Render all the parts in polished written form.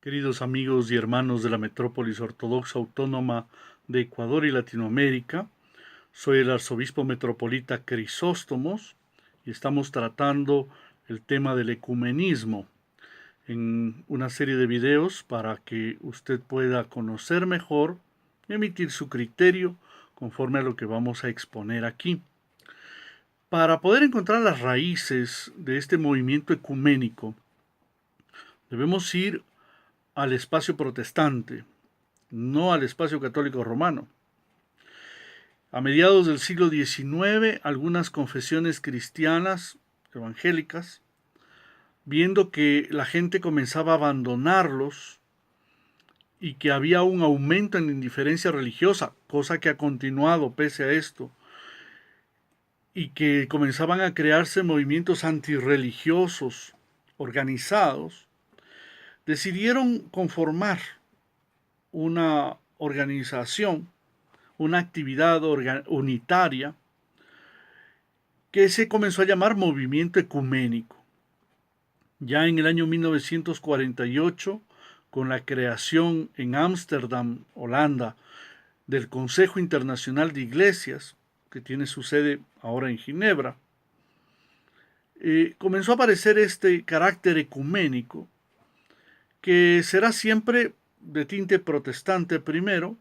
Queridos amigos y hermanos de la Metrópolis Ortodoxa Autónoma de Ecuador y Latinoamérica, soy el arzobispo metropolita Crisóstomos y estamos tratando el tema del ecumenismo en una serie de videos para que usted pueda conocer mejor y emitir su criterio conforme a lo que vamos a exponer aquí. Para poder encontrar las raíces de este movimiento ecuménico, debemos ir al espacio protestante, no al espacio católico romano. A mediados del siglo XIX, algunas confesiones cristianas evangélicas, viendo que la gente comenzaba a abandonarlos y que había un aumento en la indiferencia religiosa, cosa que ha continuado pese a esto, y que comenzaban a crearse movimientos antirreligiosos organizados, decidieron conformar una organización, una actividad unitaria que se comenzó a llamar Movimiento Ecuménico. Ya en el año 1948, con la creación en Ámsterdam, Holanda, del Consejo Internacional de Iglesias, que tiene su sede ahora en Ginebra, comenzó a aparecer este carácter ecuménico, que será siempre de tinte protestante primero,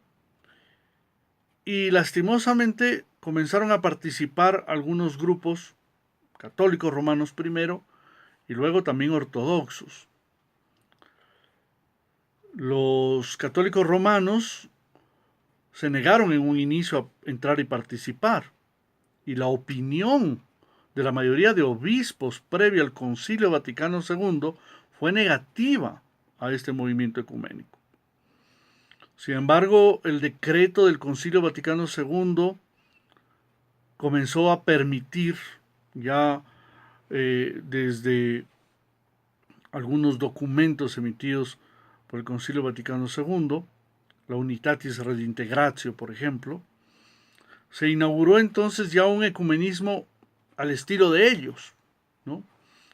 y lastimosamente comenzaron a participar algunos grupos católicos romanos primero y luego también ortodoxos. Los católicos romanos se negaron en un inicio a entrar y participar, y la opinión de la mayoría de obispos previo al Concilio Vaticano II fue negativa a este movimiento ecuménico. Sin embargo, el decreto del Concilio Vaticano II comenzó a permitir ya desde algunos documentos emitidos por el Concilio Vaticano II, la Unitatis Redintegratio, por ejemplo, se inauguró entonces ya un ecumenismo al estilo de ellos, ¿no?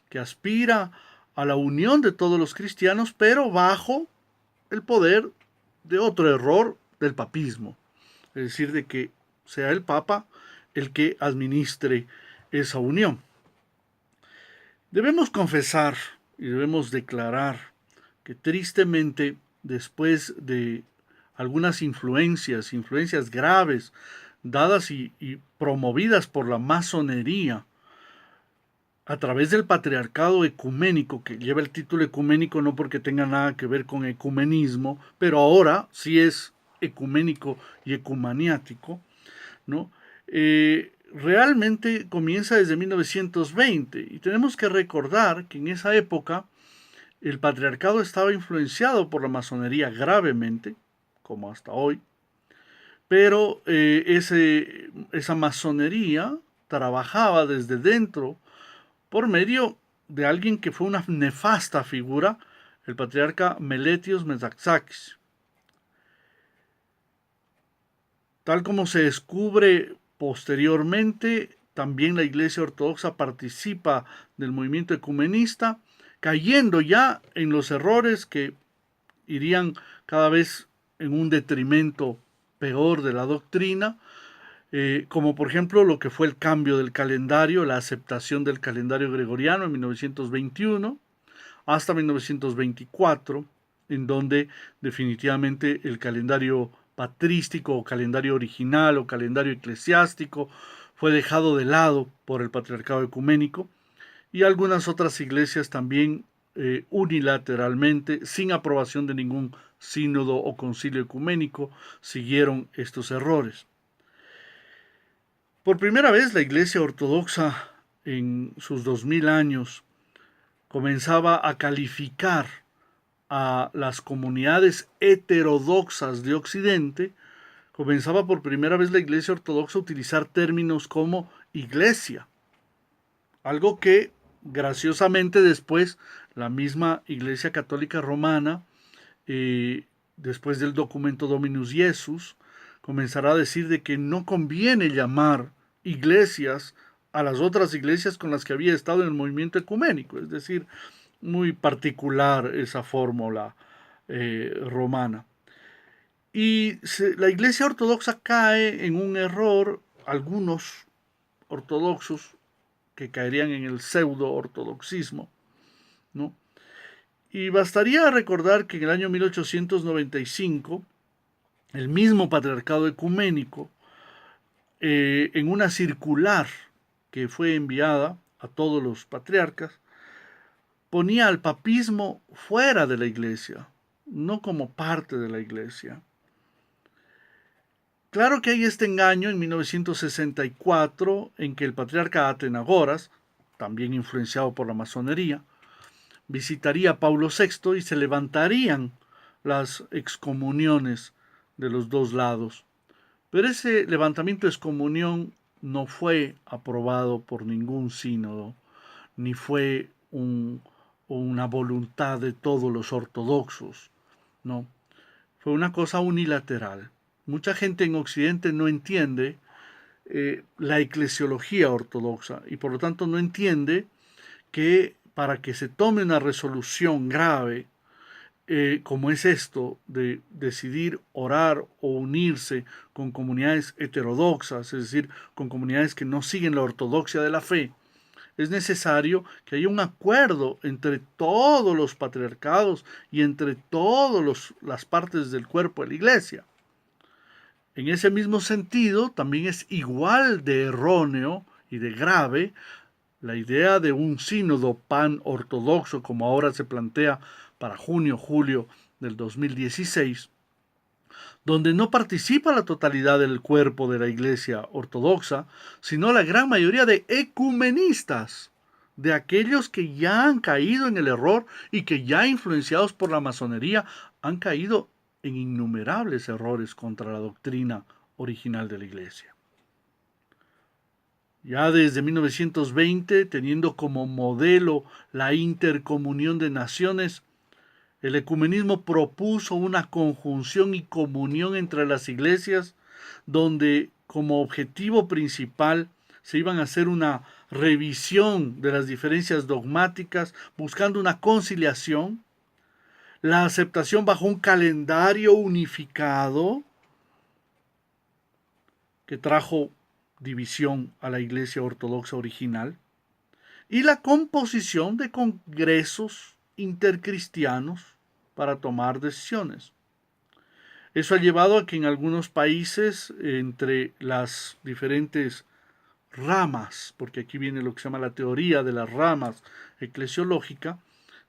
Que aspira a la unión de todos los cristianos, pero bajo el poder de otro error del papismo, es decir, de que sea el Papa el que administre esa unión. Debemos confesar y debemos declarar que tristemente, después de algunas influencias graves, dadas y promovidas por la masonería, a través del patriarcado ecuménico, que lleva el título ecuménico no porque tenga nada que ver con ecumenismo, pero ahora sí es ecuménico y ecumaniático, ¿no? Realmente comienza desde 1920 y tenemos que recordar que en esa época el patriarcado estaba influenciado por la masonería gravemente, como hasta hoy, pero esa masonería trabajaba desde dentro por medio de alguien que fue una nefasta figura, el patriarca Meletios Metaxakis. Tal como se descubre posteriormente, también la Iglesia Ortodoxa participa del movimiento ecumenista, cayendo ya en los errores que irían cada vez en un detrimento peor de la doctrina, como por ejemplo lo que fue el cambio del calendario, la aceptación del calendario gregoriano en 1921 hasta 1924, en donde definitivamente el calendario patrístico o calendario original o calendario eclesiástico fue dejado de lado por el patriarcado ecuménico, y algunas otras iglesias también unilateralmente, sin aprobación de ningún sínodo o concilio ecuménico, siguieron estos errores. Por primera vez la Iglesia Ortodoxa en sus 2000 años comenzaba a calificar a las comunidades heterodoxas de Occidente. Comenzaba por primera vez la Iglesia Ortodoxa a utilizar términos como iglesia, algo que graciosamente después la misma Iglesia Católica Romana, después del documento Dominus Jesus, comenzará a decir de que no conviene llamar iglesias a las otras iglesias con las que había estado en el movimiento ecuménico, es decir, muy particular esa fórmula romana. Y la Iglesia Ortodoxa cae en un error, algunos ortodoxos que caerían en el pseudo-ortodoxismo, ¿no? Y bastaría recordar que en el año 1895, el mismo patriarcado ecuménico, en una circular que fue enviada a todos los patriarcas, ponía al papismo fuera de la iglesia, no como parte de la iglesia. Claro que hay este engaño en 1964 en que el patriarca Atenagoras, también influenciado por la masonería, visitaría a Pablo VI y se levantarían las excomuniones de los dos lados. Pero ese levantamiento de excomunión no fue aprobado por ningún sínodo, ni fue una voluntad de todos los ortodoxos, no. Fue una cosa unilateral. Mucha gente en Occidente no entiende la eclesiología ortodoxa y por lo tanto no entiende que para que se tome una resolución grave como es esto de decidir orar o unirse con comunidades heterodoxas, es decir, con comunidades que no siguen la ortodoxia de la fe, es necesario que haya un acuerdo entre todos los patriarcados y entre todas las partes del cuerpo de la iglesia. En ese mismo sentido, también es igual de erróneo y de grave la idea de un sínodo pan-ortodoxo, como ahora se plantea para junio-julio del 2016, donde no participa la totalidad del cuerpo de la Iglesia ortodoxa, sino la gran mayoría de ecumenistas, de aquellos que ya han caído en el error y que ya influenciados por la masonería han caído en innumerables errores contra la doctrina original de la Iglesia. Ya desde 1920, teniendo como modelo la intercomunión de naciones, el ecumenismo propuso una conjunción y comunión entre las iglesias, donde como objetivo principal se iban a hacer una revisión de las diferencias dogmáticas, buscando una conciliación, la aceptación bajo un calendario unificado que trajo división a la iglesia ortodoxa original, y la composición de congresos intercristianos para tomar decisiones. Eso ha llevado a que en algunos países, entre las diferentes ramas, porque aquí viene lo que se llama la teoría de las ramas eclesiológica,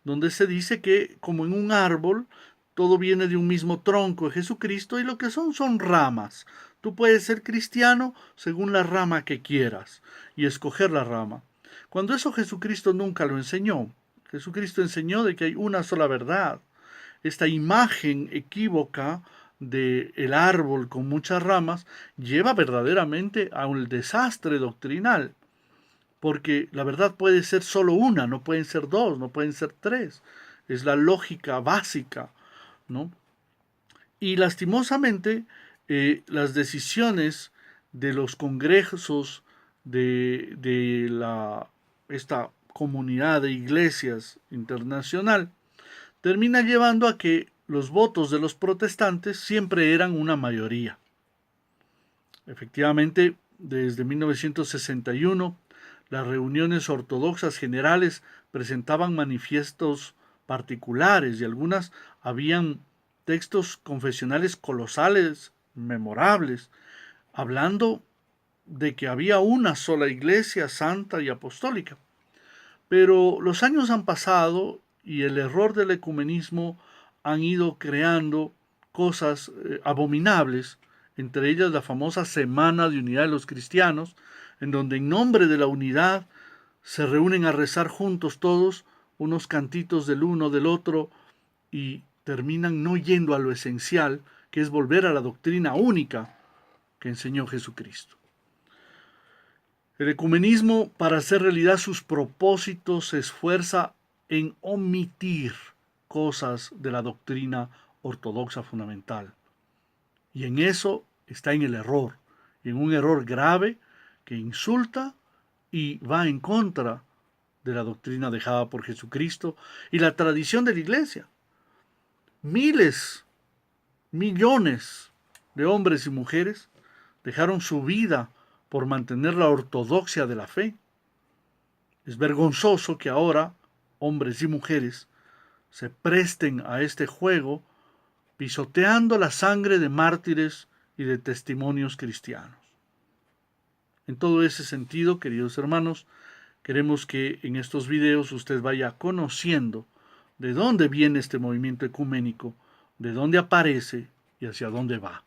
donde se dice que como en un árbol todo viene de un mismo tronco de Jesucristo y lo que son ramas. Tú puedes ser cristiano según la rama que quieras y escoger la rama. Cuando eso Jesucristo nunca lo enseñó. Jesucristo enseñó de que hay una sola verdad. Esta imagen equívoca del árbol con muchas ramas lleva verdaderamente a un desastre doctrinal, porque la verdad puede ser solo una, no pueden ser dos, no pueden ser tres. Es la lógica básica, ¿no? Y lastimosamente, las decisiones de los congresos de esta comunidad de iglesias internacional termina llevando a que los votos de los protestantes siempre eran una mayoría. Efectivamente, desde 1961, las reuniones ortodoxas generales presentaban manifiestos particulares y algunas habían textos confesionales colosales, memorables, hablando de que había una sola iglesia santa y apostólica. Pero los años han pasado y el error del ecumenismo han ido creando cosas abominables, entre ellas la famosa Semana de Unidad de los Cristianos, en donde en nombre de la unidad se reúnen a rezar juntos todos unos cantitos del uno del otro y terminan no yendo a lo esencial, que es volver a la doctrina única que enseñó Jesucristo. El ecumenismo, para hacer realidad sus propósitos, se esfuerza en omitir cosas de la doctrina ortodoxa fundamental. Y en eso está en el error, y en un error grave que insulta y va en contra de la doctrina dejada por Jesucristo y la tradición de la Iglesia. miles, millones de hombres y mujeres dejaron su vida por mantener la ortodoxia de la fe. Es vergonzoso que ahora hombres y mujeres se presten a este juego pisoteando la sangre de mártires y de testimonios cristianos. En todo ese sentido, queridos hermanos, queremos que en estos videos usted vaya conociendo de dónde viene este movimiento ecuménico, de dónde aparece y hacia dónde va.